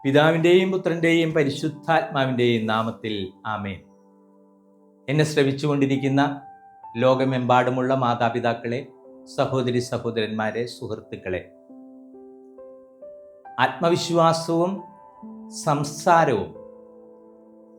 പിതാവിൻ്റെയും പുത്രൻ്റെയും പരിശുദ്ധാത്മാവിൻ്റെയും നാമത്തിൽ ആമേൻ. എന്നെ ശ്രവിച്ചുകൊണ്ടിരിക്കുന്ന ലോകമെമ്പാടുമുള്ള മാതാപിതാക്കളെ, സഹോദരി സഹോദരന്മാരെ, സുഹൃത്തുക്കളെ, ആത്മവിശ്വാസവും സംസാരവും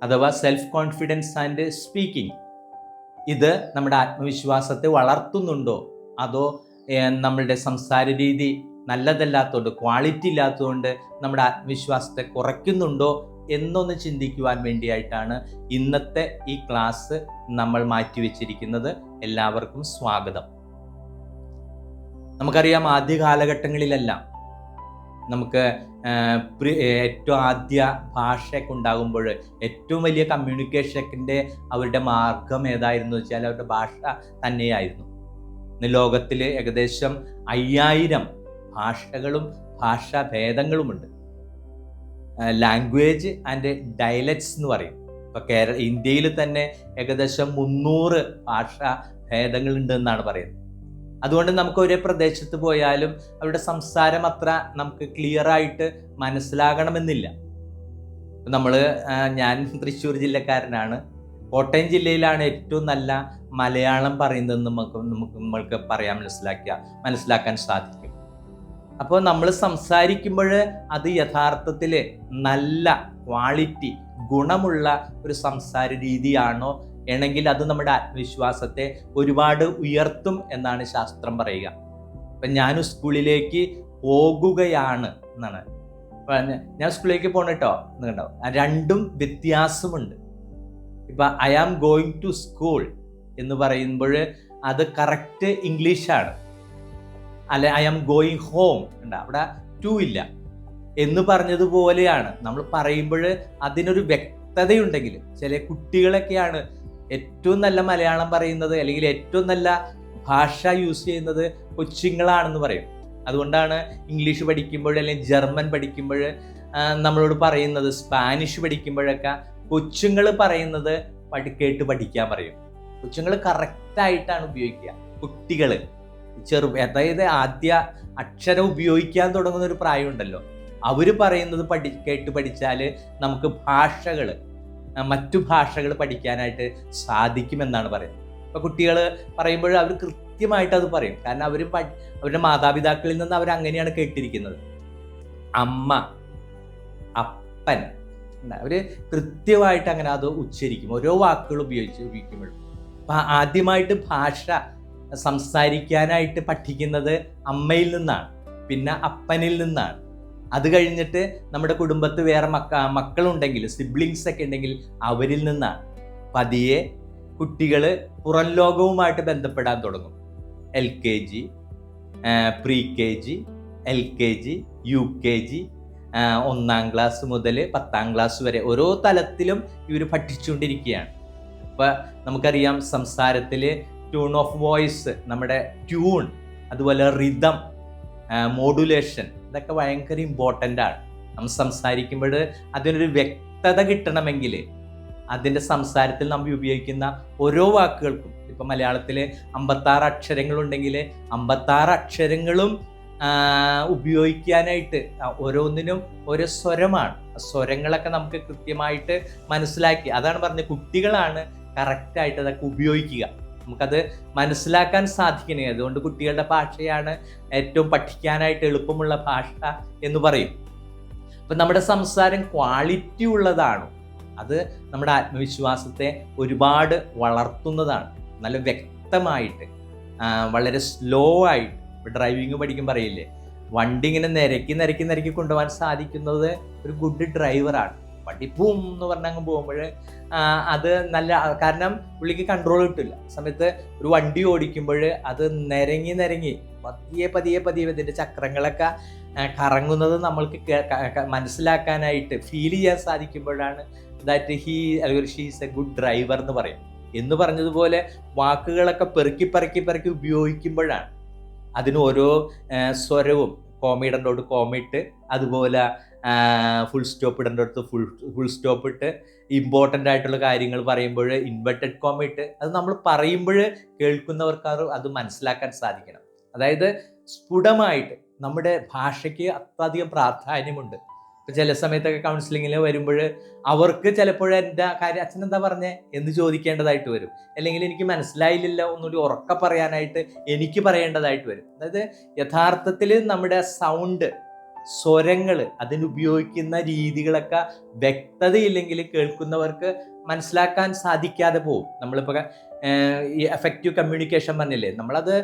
അഥവാ സെൽഫ് കോൺഫിഡൻസ് ആൻഡ് സ്പീക്കിംഗ്, ഇത് നമ്മുടെ ആത്മവിശ്വാസത്തെ വളർത്തുന്നുണ്ടോ, അതോ നമ്മളുടെ സംസാര രീതി നല്ലതല്ലാത്തതുകൊണ്ട്, ക്വാളിറ്റി ഇല്ലാത്തതുകൊണ്ട് നമ്മുടെ ആത്മവിശ്വാസത്തെ കുറയ്ക്കുന്നുണ്ടോ എന്നൊന്ന് ചിന്തിക്കുവാൻ വേണ്ടിയായിട്ടാണ് ഇന്നത്തെ ഈ ക്ലാസ് നമ്മൾ മാറ്റിവെച്ചിരിക്കുന്നത്. എല്ലാവർക്കും സ്വാഗതം. നമുക്കറിയാം, ആദ്യ കാലഘട്ടങ്ങളിലെല്ലാം നമുക്ക് ഏറ്റവും ആദ്യ ഭാഷയൊക്കെ ഉണ്ടാകുമ്പോൾ ഏറ്റവും വലിയ കമ്മ്യൂണിക്കേഷൻ്റെ അവരുടെ മാർഗം ഏതായിരുന്നു വെച്ചാൽ അവരുടെ ഭാഷ തന്നെയായിരുന്നു. ഇന്ന് ലോകത്തിൽ ഏകദേശം 5000 ഭാഷകളും ഭാഷാഭേദങ്ങളുമുണ്ട്. ലാംഗ്വേജ് ആൻഡ് ഡയലക്ട്സ് എന്ന് പറയും. ഇപ്പോൾ ഇന്ത്യയിൽ തന്നെ ഏകദേശം 300 ഭാഷാ ഭേദങ്ങളുണ്ട് എന്നാണ് പറയുന്നത്. അതുകൊണ്ട് നമുക്ക് ഒരേ പ്രദേശത്ത് പോയാലും അവരുടെ സംസാരം അത്ര നമുക്ക് ക്ലിയർ ആയിട്ട് മനസ്സിലാകണമെന്നില്ല. ഞാൻ തൃശ്ശൂർ ജില്ലക്കാരനാണ്. കോട്ടയം ജില്ലയിലാണ് ഏറ്റവും നല്ല മലയാളം പറയുന്നതെന്ന് നമ്മൾക്ക് മനസ്സിലാക്കാൻ സാധിക്കും. അപ്പോൾ നമ്മൾ സംസാരിക്കുമ്പോൾ അത് യഥാർത്ഥത്തിൽ നല്ല ക്വാളിറ്റി ഗുണമുള്ള ഒരു സംസാര രീതിയാണോ ആണെങ്കിൽ അത് നമ്മുടെ ആത്മവിശ്വാസത്തെ ഒരുപാട് ഉയർത്തും എന്നാണ് ശാസ്ത്രം പറയുക. ഇപ്പം ഞാൻ സ്കൂളിലേക്ക് പോകുകയാണ് എന്നാണ്. ഞാൻ സ്കൂളിലേക്ക് പോകണട്ടോ എന്നുണ്ടാവും. രണ്ടും വ്യത്യാസമുണ്ട്. ഇപ്പം I am going to school എന്ന് പറയുമ്പോൾ അത് കറക്റ്റ് ഇംഗ്ലീഷാണ്. അല്ലെ ഐ ആം ഗോയിങ് ഹോം ഉണ്ട്, അവിടെ ടു ഇല്ല എന്ന് പറഞ്ഞതുപോലെയാണ്. നമ്മൾ പറയുമ്പോൾ അതിനൊരു വ്യക്തതയുണ്ടെങ്കിൽ, ചില കുട്ടികളൊക്കെയാണ് ഏറ്റവും നല്ല മലയാളം പറയുന്നത് അല്ലെങ്കിൽ ഏറ്റവും നല്ല ഭാഷ യൂസ് ചെയ്യുന്നത് കൊച്ചുങ്ങളാണെന്ന് പറയും. അതുകൊണ്ടാണ് ഇംഗ്ലീഷ് പഠിക്കുമ്പോൾ അല്ലെങ്കിൽ ജർമ്മൻ പഠിക്കുമ്പോൾ നമ്മളോട് പറയുന്നത്, സ്പാനിഷ് പഠിക്കുമ്പോഴൊക്കെ കൊച്ചുങ്ങൾ പറയുന്നത് കേട്ട് പഠിക്കാൻ പറയും. കൊച്ചുങ്ങൾ കറക്റ്റായിട്ടാണ് ഉപയോഗിക്കുക. കുട്ടികൾ അതായത് ആദ്യ അക്ഷരം ഉപയോഗിക്കാൻ തുടങ്ങുന്ന ഒരു പ്രായമുണ്ടല്ലോ, അവർ പറയുന്നത് കേട്ട് പഠിച്ചാൽ നമുക്ക് മറ്റു ഭാഷകൾ പഠിക്കാനായിട്ട് സാധിക്കുമെന്നാണ് പറയുന്നത്. ഇപ്പോൾ കുട്ടികൾ പറയുമ്പോൾ അവർ കൃത്യമായിട്ട് അത് പറയും. കാരണം അവരുടെ മാതാപിതാക്കളിൽ നിന്ന് അവർ അങ്ങനെയാണ് കേട്ടിരിക്കുന്നത്. അമ്മ, അപ്പൻ, അവർ കൃത്യമായിട്ട് അങ്ങനെ അത് ഉച്ചരിക്കും, ഓരോ വാക്കുകൾ ഉപയോഗിക്കുമ്പോഴും. അപ്പം ആദ്യമായിട്ട് ഭാഷ സംസാരിക്കാനായിട്ട് പഠിക്കുന്നത് അമ്മയിൽ നിന്നാണ്, പിന്നെ അപ്പനിൽ നിന്നാണ്. അത് കഴിഞ്ഞിട്ട് നമ്മുടെ കുടുംബത്ത് വേറെ മക്കളുണ്ടെങ്കിൽ, സിബ്ലിങ്സ് ഒക്കെ ഉണ്ടെങ്കിൽ അവരിൽ നിന്നാണ്. പതിയെ കുട്ടികൾ പുറം ലോകവുമായിട്ട് ബന്ധപ്പെടാൻ തുടങ്ങും. LKG, pre-KG, LKG, UKG, 1ാം class മുതൽ 10ാം ക്ലാസ് വരെ ഓരോ തലത്തിലും ഇവർ പഠിച്ചുകൊണ്ടിരിക്കുകയാണ്. അപ്പോൾ നമുക്കറിയാം, സംസാരത്തിൽ ട്യൂൺ ഓഫ് വോയിസ്, നമ്മുടെ ട്യൂൺ, അതുപോലെ റിതം, മോഡുലേഷൻ, ഇതൊക്കെ ഭയങ്കര ഇമ്പോർട്ടൻ്റ് ആണ്. നമ്മൾ സംസാരിക്കുമ്പോൾ അതിനൊരു വ്യക്തത കിട്ടണമെങ്കിൽ അതിൻ്റെ സംസാരത്തിൽ നമ്മൾ ഉപയോഗിക്കുന്ന ഓരോ വാക്കുകൾക്കും, ഇപ്പം മലയാളത്തിൽ 56 അക്ഷരങ്ങളുണ്ടെങ്കിൽ 56 അക്ഷരങ്ങളും ഉപയോഗിക്കാനായിട്ട് ഓരോന്നിനും ഓരോ സ്വരമാണ്. സ്വരങ്ങളൊക്കെ നമുക്ക് കൃത്യമായിട്ട് മനസ്സിലാക്കി, അതാണ് പറഞ്ഞത്, കുട്ടികളാണ് കറക്റ്റായിട്ട് അതൊക്കെ ഉപയോഗിക്കുക. നമുക്കത് മനസ്സിലാക്കാൻ സാധിക്കണേ. അതുകൊണ്ട് കുട്ടികളുടെ ഭാഷയാണ് ഏറ്റവും പഠിക്കാനായിട്ട് എളുപ്പമുള്ള ഭാഷ എന്ന് പറയും. അപ്പം നമ്മുടെ സംസാരം ക്വാളിറ്റി ഉള്ളതാണോ, അത് നമ്മുടെ ആത്മവിശ്വാസത്തെ ഒരുപാട് വളർത്തുന്നതാണ്. നല്ല വ്യക്തമായിട്ട്, വളരെ സ്ലോ ആയിട്ട്, ഡ്രൈവിങ് പഠിക്കും പറയില്ലേ, വണ്ടി ഇങ്ങനെ നിരക്കി കൊണ്ടുപോകാൻ സാധിക്കുന്നത് ഒരു ഗുഡ് ഡ്രൈവറാണ്. വണ്ടി പൂം എന്ന് പറഞ്ഞങ്ങ് പോകുമ്പോൾ അത് നല്ല, കാരണം പുള്ളിക്ക് കൺട്രോൾ കിട്ടില്ല. സമയത്ത് ഒരു വണ്ടി ഓടിക്കുമ്പോൾ അത് നിരങ്ങി പതിയെ ഇതിൻ്റെ ചക്രങ്ങളൊക്കെ കറങ്ങുന്നത് നമ്മൾക്ക് മനസ്സിലാക്കാനായിട്ട് ഫീൽ ചെയ്യാൻ സാധിക്കുമ്പോഴാണ് ദാറ്റ് ഹീ അല്ലെങ്കിൽ she is A good driver എന്ന് പറയും. എന്ന് പറഞ്ഞതുപോലെ വാക്കുകളൊക്കെ പെറുക്കി ഉപയോഗിക്കുമ്പോഴാണ് അതിന് ഓരോ സ്വരവും, കോമയിടേണ്ടോട് കോമയിട്ട്, അതുപോലെ ഫുൾ സ്റ്റോപ്പ് ഇടേണ്ടടുത്ത് ഫുൾ സ്റ്റോപ്പ് ഇട്ട്, ഇമ്പോർട്ടൻ്റ് ആയിട്ടുള്ള കാര്യങ്ങൾ പറയുമ്പോൾ ഇൻവെർട്ടഡ് കോമ ഇട്ട്, അത് നമ്മൾ പറയുമ്പോൾ കേൾക്കുന്നവർക്ക് അത് മനസ്സിലാക്കാൻ സാധിക്കണം. അതായത് സ്ഫുടമായിട്ട്, നമ്മുടെ ഭാഷയ്ക്ക് അത്യധികം പ്രാധാന്യമുണ്ട്. ഇപ്പം ചില സമയത്തൊക്കെ കൗൺസിലിങ്ങിൽ വരുമ്പോൾ അവർക്ക് ചിലപ്പോൾ എൻ്റെ കാര്യം അച്ഛൻ എന്താ പറഞ്ഞേ എന്ന് ചോദിക്കേണ്ടതായിട്ട് വരും. അല്ലെങ്കിൽ എനിക്ക് മനസ്സിലായില്ലല്ലോ ഒന്നുകൂടി ഉറക്കെ പറയാനായിട്ട് എനിക്ക് പറയേണ്ടതായിട്ട് വരും. അതായത് യഥാർത്ഥത്തിൽ നമ്മുടെ സൗണ്ട്, സ്വരങ്ങൾ, അതിനുപയോഗിക്കുന്ന രീതികളൊക്കെ വ്യക്തതയില്ലെങ്കിൽ കേൾക്കുന്നവർക്ക് മനസ്സിലാക്കാൻ സാധിക്കാതെ പോകും. നമ്മളിപ്പോൾ ഈ എഫക്റ്റീവ് കമ്മ്യൂണിക്കേഷൻ പറഞ്ഞില്ലേ, നമ്മളത്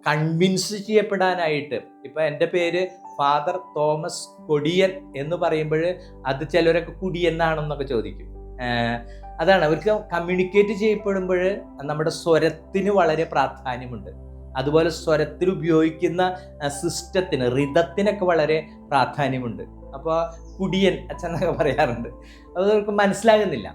കൺവിൻസ് ചെയ്യപ്പെടാനായിട്ട്, ഇപ്പം എൻ്റെ പേര് ഫാദർ തോമസ് കൊടിയൻ എന്ന് പറയുമ്പോൾ അത് ചിലരൊക്കെ കുടിയനാണെന്നൊക്കെ ചോദിക്കും. അതാണ്, അവർക്ക് കമ്മ്യൂണിക്കേറ്റ് ചെയ്യപ്പെടുമ്പോൾ നമ്മുടെ സ്വരത്തിന് വളരെ പ്രാധാന്യമുണ്ട്. അതുപോലെ സ്വരത്തിൽ ഉപയോഗിക്കുന്ന സിസ്റ്റത്തിന്, റിതത്തിനൊക്കെ വളരെ പ്രാധാന്യമുണ്ട്. അപ്പോൾ കുടിയൻ അച്ഛനൊക്കെ പറയാറുണ്ട്, അത് അവർക്ക് മനസ്സിലാകുന്നില്ല.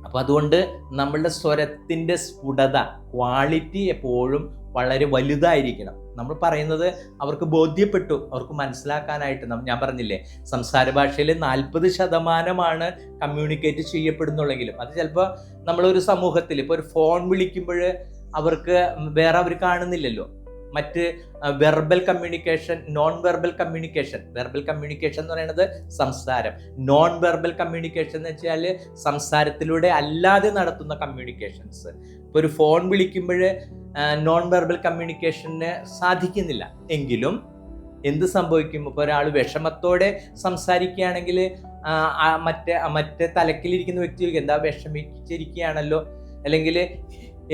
അപ്പോൾ അതുകൊണ്ട് നമ്മളുടെ സ്വരത്തിൻ്റെ സ്ഫുടത, ക്വാളിറ്റി എപ്പോഴും വളരെ വലുതായിരിക്കണം. നമ്മൾ പറയുന്നത് അവർക്ക് ബോധ്യപ്പെട്ടു, അവർക്ക് മനസ്സിലാക്കാനായിട്ട്. ഞാൻ പറഞ്ഞില്ലേ, സംസാര ഭാഷയിൽ 40% കമ്മ്യൂണിക്കേറ്റ് ചെയ്യപ്പെടുന്നുള്ളെങ്കിലും അത് ചിലപ്പോൾ നമ്മളൊരു സമൂഹത്തിൽ ഇപ്പോൾ ഒരു ഫോൺ വിളിക്കുമ്പോൾ അവർക്ക് വേറെ അവർ കാണുന്നില്ലല്ലോ. മറ്റ് verbal communication, non verbal communication. Verbal communication എന്ന് പറയുന്നത് സംസാരം. നോൺ വെർബൽ കമ്മ്യൂണിക്കേഷൻ എന്ന് വെച്ചാൽ സംസാരത്തിലൂടെ അല്ലാതെ നടത്തുന്ന കമ്മ്യൂണിക്കേഷൻസ്. ഇപ്പോൾ ഒരു ഫോൺ വിളിക്കുമ്പോൾ നോൺ വെർബൽ കമ്മ്യൂണിക്കേഷന് സാധിക്കുന്നില്ല. എങ്കിലും എന്ത് സംഭവിക്കും, ഇപ്പോൾ ഒരാൾ വിഷമത്തോടെ സംസാരിക്കുകയാണെങ്കിൽ മറ്റേ തലക്കിലിരിക്കുന്ന വ്യക്തി എന്താ വിഷമിച്ചിരിക്കുകയാണല്ലോ, അല്ലെങ്കിൽ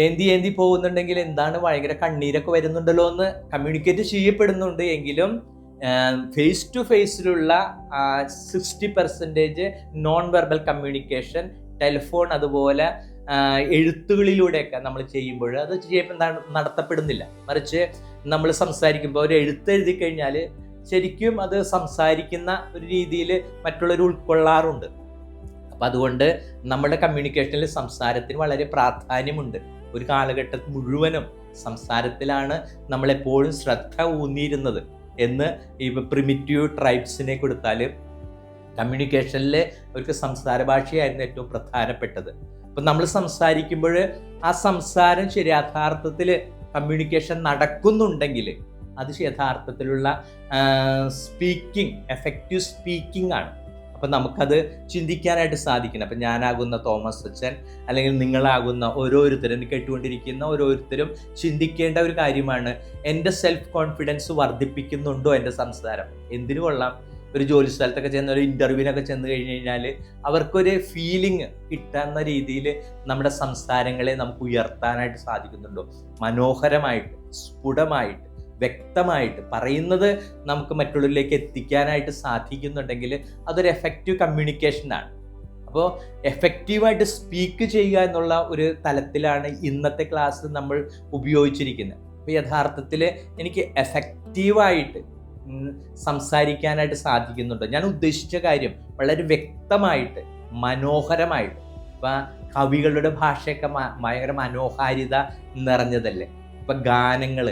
ഏന്തി പോകുന്നുണ്ടെങ്കിൽ എന്താണ് ഭയങ്കര കണ്ണീരൊക്കെ വരുന്നുണ്ടല്ലോ എന്ന് കമ്മ്യൂണിക്കേറ്റ് ചെയ്യപ്പെടുന്നുണ്ട്. എങ്കിലും ഫേസ് ടു ഫേസിലുള്ള 60% നോൺ വെർബൽ കമ്മ്യൂണിക്കേഷൻ ടെലിഫോൺ അതുപോലെ എഴുത്തുകളിലൂടെയൊക്കെ നമ്മൾ ചെയ്യുമ്പോൾ അത് നടത്തപ്പെടുന്നില്ല. മറിച്ച് നമ്മൾ സംസാരിക്കുമ്പോൾ ഒരു എഴുതി കഴിഞ്ഞാൽ ശരിക്കും അത് സംസാരിക്കുന്ന ഒരു രീതിയിൽ മറ്റുള്ളവർ ഉൾക്കൊള്ളാറുണ്ട്. അപ്പം അതുകൊണ്ട് നമ്മുടെ കമ്മ്യൂണിക്കേഷനിൽ സംസാരത്തിന് വളരെ പ്രാധാന്യമുണ്ട്. ഒരു കാലഘട്ടത്തിൽ മുഴുവനും സംസാരത്തിലാണ് നമ്മളെപ്പോഴും ശ്രദ്ധ ഊന്നിയിരുന്നത് എന്ന് ഈ പ്രിമിറ്റീവ് ട്രൈബ്സിനെ കൊടുത്താൽ കമ്മ്യൂണിക്കേഷനിൽ അവർക്ക് സംസാര ഭാഷയായിരുന്നു ഏറ്റവും പ്രധാനപ്പെട്ടത്. അപ്പം നമ്മൾ സംസാരിക്കുമ്പോൾ ആ സംസാരം യഥാർത്ഥത്തിൽ കമ്മ്യൂണിക്കേഷൻ നടക്കുന്നുണ്ടെങ്കിൽ അത് യഥാർത്ഥത്തിലുള്ള സ്പീക്കിംഗ്, എഫക്റ്റീവ് സ്പീക്കിംഗ് ആണ്. അപ്പം നമുക്കത് ചിന്തിക്കാനായിട്ട് സാധിക്കണം. അപ്പം ഞാനാകുന്ന തോമസ് അച്ഛൻ അല്ലെങ്കിൽ നിങ്ങളാകുന്ന ഓരോരുത്തരും, കേട്ടുകൊണ്ടിരിക്കുന്ന ഓരോരുത്തരും ചിന്തിക്കേണ്ട ഒരു കാര്യമാണ്, എൻ്റെ സെൽഫ് കോൺഫിഡൻസ് വർദ്ധിപ്പിക്കുന്നുണ്ടോ എൻ്റെ സംസാരം? എന്തിനു കൊള്ളാം, ഒരു ജോലി സ്ഥലത്തൊക്കെ ചെന്ന് ഒരു ഇൻ്റർവ്യൂവിനൊക്കെ ചെന്ന് കഴിഞ്ഞ് കഴിഞ്ഞാൽ അവർക്കൊരു ഫീലിംഗ് കിട്ടുന്ന രീതിയിൽ നമ്മുടെ സംസാരങ്ങളെ നമുക്ക് ഉയർത്താനായിട്ട് സാധിക്കുന്നുണ്ടോ? മനോഹരമായിട്ട്, സ്ഫുടമായിട്ട്, വ്യക്തമായിട്ട് പറയുന്നത് നമുക്ക് മറ്റുള്ളവരിലേക്ക് എത്തിക്കാനായിട്ട് സാധിക്കുന്നുണ്ടെങ്കിൽ അതൊരു എഫക്റ്റീവ് കമ്മ്യൂണിക്കേഷനാണ്. അപ്പോൾ എഫക്റ്റീവായിട്ട് സ്പീക്ക് ചെയ്യുക എന്നുള്ള ഒരു തലത്തിലാണ് ഇന്നത്തെ ക്ലാസ് നമ്മൾ ഉപയോഗിച്ചിരിക്കുന്നത്. അപ്പോൾ യഥാർത്ഥത്തിൽ എനിക്ക് എഫക്റ്റീവായിട്ട് സംസാരിക്കാനായിട്ട് സാധിക്കുന്നുണ്ടോ? ഞാൻ ഉദ്ദേശിച്ച കാര്യം വളരെ വ്യക്തമായിട്ട്, മനോഹരമായിട്ട്. ഇപ്പം കവികളുടെ ഭാഷയൊക്കെ ഭയങ്കര മനോഹാരിത നിറഞ്ഞതല്ലേ. ഇപ്പം ഗാനങ്ങൾ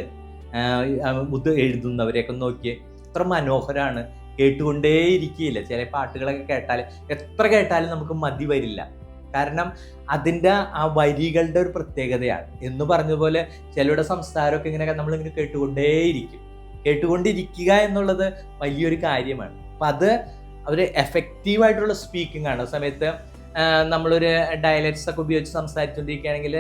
എഴുതുന്നവരെയൊക്കെ നോക്കിയേ, എത്ര മനോഹരമാണ്, കേട്ടുകൊണ്ടേയിരിക്കുകയില്ല. ചില പാട്ടുകളൊക്കെ കേട്ടാൽ എത്ര കേട്ടാലും നമുക്ക് മതി വരില്ല. കാരണം അതിൻ്റെ ആ വരികളുടെ ഒരു പ്രത്യേകതയാണ്. എന്ന് പറഞ്ഞതുപോലെ ചിലരുടെ സംസാരമൊക്കെ ഇങ്ങനെ നമ്മളിങ്ങനെ കേട്ടുകൊണ്ടിരിക്കുക എന്നുള്ളത് വലിയൊരു കാര്യമാണ്. അപ്പം അത് അവർ എഫക്റ്റീവായിട്ടുള്ള സ്പീക്കിംഗ് ആണ്. സമയത്ത് നമ്മളൊരു ഡയലക്ട്സ് ഒക്കെ ഉപയോഗിച്ച് സംസാരിച്ചുകൊണ്ടിരിക്കുകയാണെങ്കിൽ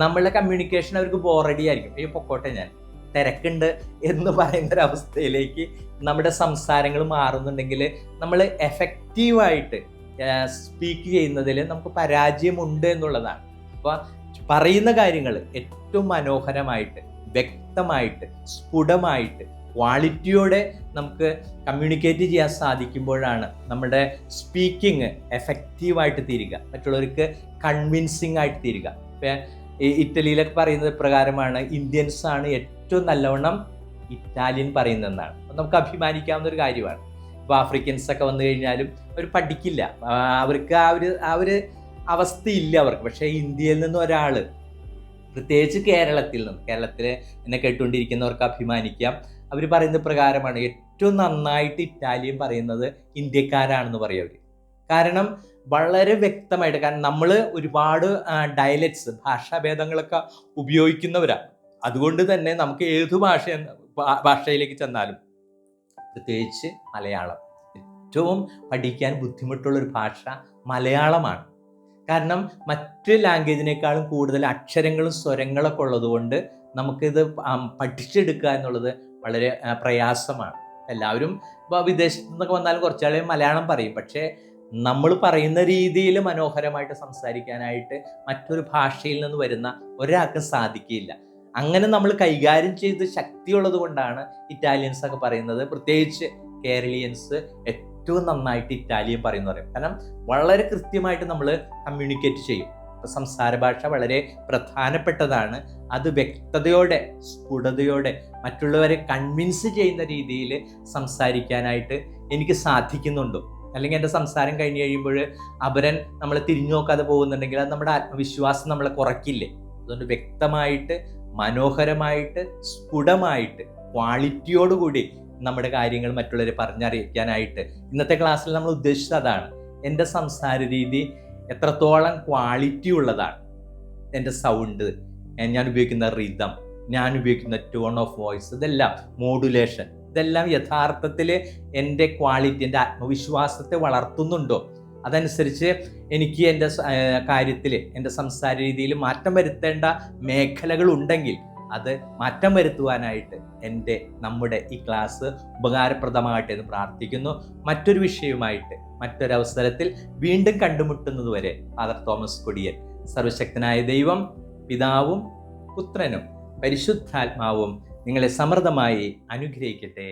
നമ്മളുടെ കമ്മ്യൂണിക്കേഷൻ അവർക്ക് ബോറടി ആയിരിക്കും. ഈ പൊക്കോട്ടെ, ഞാൻ തിരക്കുണ്ട് എന്ന് പറയുന്നൊരവസ്ഥയിലേക്ക് നമ്മുടെ സംസാരങ്ങൾ മാറുന്നുണ്ടെങ്കിൽ നമ്മൾ എഫക്റ്റീവായിട്ട് സ്പീക്ക് ചെയ്യുന്നതിൽ നമുക്ക് പരാജയമുണ്ട് എന്നുള്ളതാണ്. അപ്പോൾ പറയുന്ന കാര്യങ്ങൾ ഏറ്റവും മനോഹരമായിട്ട്, വ്യക്തമായിട്ട്, സ്ഫുടമായിട്ട്, ക്വാളിറ്റിയോടെ നമുക്ക് കമ്മ്യൂണിക്കേറ്റ് ചെയ്യാൻ സാധിക്കുമ്പോഴാണ് നമ്മുടെ സ്പീക്കിംഗ് എഫക്റ്റീവായിട്ട് തീരുക, മറ്റുള്ളവർക്ക് കൺവിൻസിങ് ആയിട്ട് തീരുക. ഇപ്പം ഇറ്റലിയിലൊക്കെ പറയുന്നത് പ്രകാരമാണ് ഇന്ത്യൻസാണ് ഏറ്റവും നല്ലവണ്ണം ഇറ്റാലിയൻ പറയുന്നതെന്നാണ്. അപ്പം നമുക്ക് അഭിമാനിക്കാവുന്ന ഒരു കാര്യമാണ്. ഇപ്പോൾ ആഫ്രിക്കൻസൊക്കെ വന്നു കഴിഞ്ഞാലും അവർ പഠിക്കില്ല, അവർക്ക് ആ ഒരു അവസ്ഥയില്ല അവർക്ക്. പക്ഷേ ഇന്ത്യയിൽ നിന്ന് ഒരാൾ, പ്രത്യേകിച്ച് കേരളത്തിൽ എന്നെ കേട്ടുകൊണ്ടിരിക്കുന്നവർക്ക് അഭിമാനിക്കാം, അവർ പറയുന്ന പ്രകാരമാണ് ഏറ്റവും നന്നായിട്ട് ഇറ്റാലിയൻ പറയുന്നത് ഇന്ത്യക്കാരാണെന്ന് പറയും അവർ. കാരണം വളരെ വ്യക്തമായിട്ട്, കാരണം നമ്മൾ ഒരുപാട് ഡയലക്ട്സ്, ഭാഷാഭേദങ്ങളൊക്കെ ഉപയോഗിക്കുന്നവരാണ്. അതുകൊണ്ട് തന്നെ നമുക്ക് ഏത് ഭാഷയിലേക്ക് ചെന്നാലും, പ്രത്യേകിച്ച് മലയാളം, ഏറ്റവും പഠിക്കാൻ ബുദ്ധിമുട്ടുള്ളൊരു ഭാഷ മലയാളമാണ്. കാരണം മറ്റ് ലാംഗ്വേജിനേക്കാളും കൂടുതൽ അക്ഷരങ്ങളും സ്വരങ്ങളൊക്കെ ഉള്ളതുകൊണ്ട് നമുക്കിത് പഠിച്ചെടുക്കുക എന്നുള്ളത് വളരെ പ്രയാസമാണ്. എല്ലാവരും ഇപ്പോൾ വിദേശത്തു നിന്നൊക്കെ വന്നാലും കുറച്ചാൾ മലയാളം പറയും, പക്ഷേ നമ്മൾ പറയുന്ന രീതിയിൽ മനോഹരമായിട്ട് സംസാരിക്കാനായിട്ട് മറ്റൊരു ഭാഷയിൽ നിന്ന് വരുന്ന ഒരാൾക്കും സാധിക്കില്ല. അങ്ങനെ നമ്മൾ കൈകാര്യം ചെയ്ത് ശക്തിയുള്ളത് കൊണ്ടാണ് ഇറ്റാലിയൻസ് ഒക്കെ പറയുന്നത്, പ്രത്യേകിച്ച് കേരളീയൻസ് ഏറ്റവും നന്നായിട്ട് ഇറ്റാലിയൻ പറയുന്നു പറയും. കാരണം വളരെ കൃത്യമായിട്ട് നമ്മൾ കമ്മ്യൂണിക്കേറ്റ് ചെയ്യും. സംസാര ഭാഷ വളരെ പ്രധാനപ്പെട്ടതാണ്. അത് വ്യക്തതയോടെ, സ്ഫുടതയോടെ മറ്റുള്ളവരെ കൺവിൻസ് ചെയ്യുന്ന രീതിയിൽ സംസാരിക്കാനായിട്ട് എനിക്ക് സാധിക്കുന്നുണ്ടോ, അല്ലെങ്കിൽ എൻ്റെ സംസാരം കഴിഞ്ഞ് കഴിയുമ്പോൾ അവരൻ നമ്മളെ തിരിഞ്ഞു നോക്കാതെ പോകുന്നുണ്ടെങ്കിൽ അത് നമ്മുടെ ആത്മവിശ്വാസം നമ്മളെ കുറയ്ക്കില്ലേ. അതുകൊണ്ട് വ്യക്തമായിട്ട്, മനോഹരമായിട്ട്, സ്ഫുടമായിട്ട്, ക്വാളിറ്റിയോടുകൂടി നമ്മുടെ കാര്യങ്ങൾ മറ്റുള്ളവരെ പറഞ്ഞറിയിക്കാനായിട്ട് ഇന്നത്തെ ക്ലാസ്സിൽ നമ്മൾ ഉദ്ദേശിച്ചത് അതാണ്. എൻ്റെ സംസാര രീതി എത്രത്തോളം ക്വാളിറ്റി ഉള്ളതാണ്, എൻ്റെ സൗണ്ട്, ഞാൻ ഉപയോഗിക്കുന്ന റിതം, ഞാൻ ഉപയോഗിക്കുന്ന ടോൺ ഓഫ് വോയിസ്, ഇതെല്ലാം മോഡുലേഷൻ, ഇതെല്ലാം യഥാർത്ഥത്തിൽ എൻ്റെ ക്വാളിറ്റി, എൻ്റെ ആത്മവിശ്വാസത്തെ വളർത്തുന്നുണ്ടോ? അതനുസരിച്ച് എനിക്ക് എൻ്റെ കാര്യത്തിൽ, എൻ്റെ സംസാര രീതിയിൽ മാറ്റം വരുത്തേണ്ട മേഖലകളുണ്ടെങ്കിൽ അത് മാറ്റം വരുത്തുവാനായിട്ട് നമ്മുടെ ഈ ക്ലാസ് ഉപകാരപ്രദമാകട്ടെ എന്ന് പ്രാർത്ഥിക്കുന്നു. മറ്റൊരു വിഷയവുമായിട്ട് മറ്റൊരവസരത്തിൽ വീണ്ടും കണ്ടുമുട്ടുന്നതുവരെ ഫാദർ തോമസ് കൊടിയൻ. സർവശക്തനായ ദൈവം പിതാവും പുത്രനും പരിശുദ്ധാത്മാവും നിങ്ങളെ സമൃദ്ധമായി അനുഗ്രഹിക്കട്ടെ.